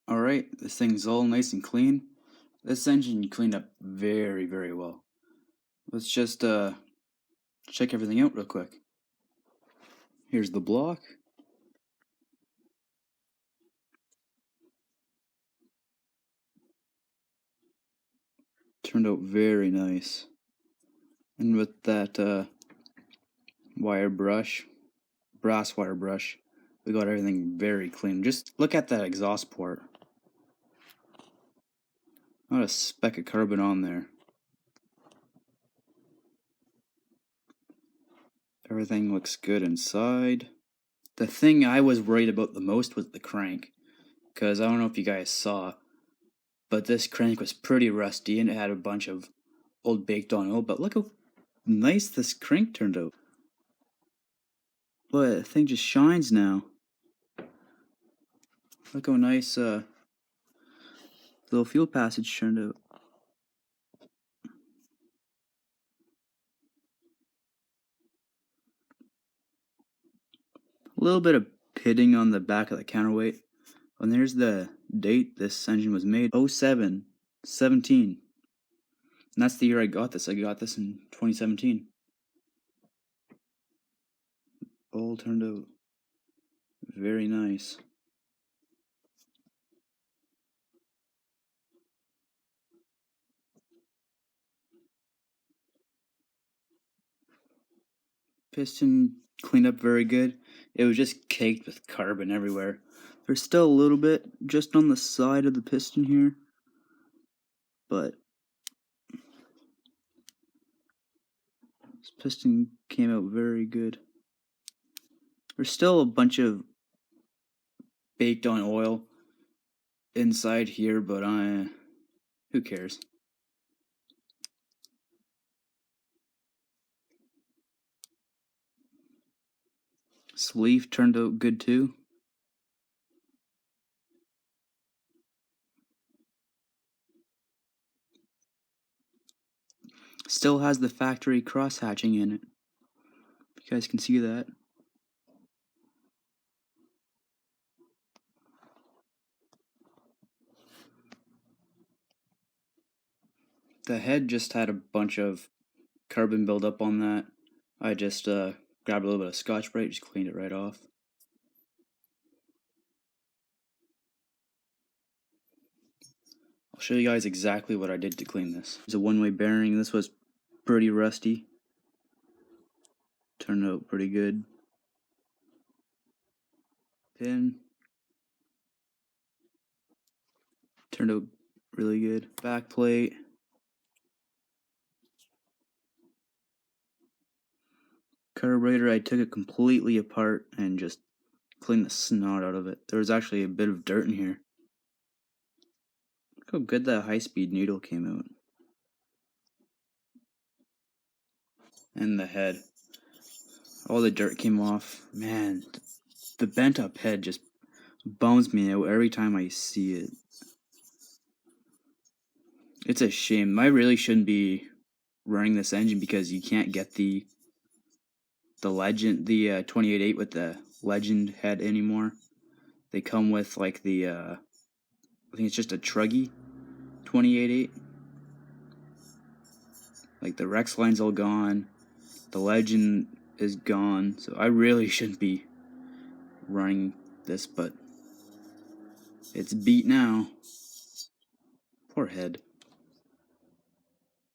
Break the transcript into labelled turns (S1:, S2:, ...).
S1: Alright, this thing's all nice and clean. This engine cleaned up very, very well. Let's just check everything out real quick. Here's the block. Turned out very nice. And with that wire brush, brass wire brush, we got everything very clean. Just look at that exhaust port. Not a speck of carbon on there. Everything looks good inside. The thing I was worried about the most was the crank, because I don't know if you guys saw, but this crank was pretty rusty and it had a bunch of old baked on oil. But look how nice this crank turned out. Boy, the thing just shines now. Look how nice little fuel passage turned out. A little bit of pitting on the back of the counterweight. And there's the date this engine was made, 07/17. And that's the year I got this. I got this in 2017. All turned out very nice. Piston cleaned up very good. It was just caked with carbon everywhere. There's still a little bit just on the side of the piston here, but this piston came out very good. There's still a bunch of baked on oil inside here, but who cares? Sleeve turned out good too. Still has the factory cross hatching in it. You guys can see that. The head just had a bunch of carbon buildup on that. I just grabbed a little bit of Scotch-Brite, just cleaned it right off. I'll show you guys exactly what I did to clean this. It's a one-way bearing. This was pretty rusty. Turned out pretty good. Pin. Turned out really good. Back plate. Carburetor, I took it completely apart and just cleaned the snot out of it. There was actually a bit of dirt in here. Look how good that high-speed needle came out. And the head. All the dirt came off. Man, the bent up head just bums me out every time I see it. It's a shame. I really shouldn't be running this engine because you can't get the Legend, the 28.8 with the Legend head anymore. They come with like the, I think it's just a Truggy 28.8. Like the Rex line's all gone. The Legend is gone. So I really shouldn't be running this, but it's beat now. Poor head.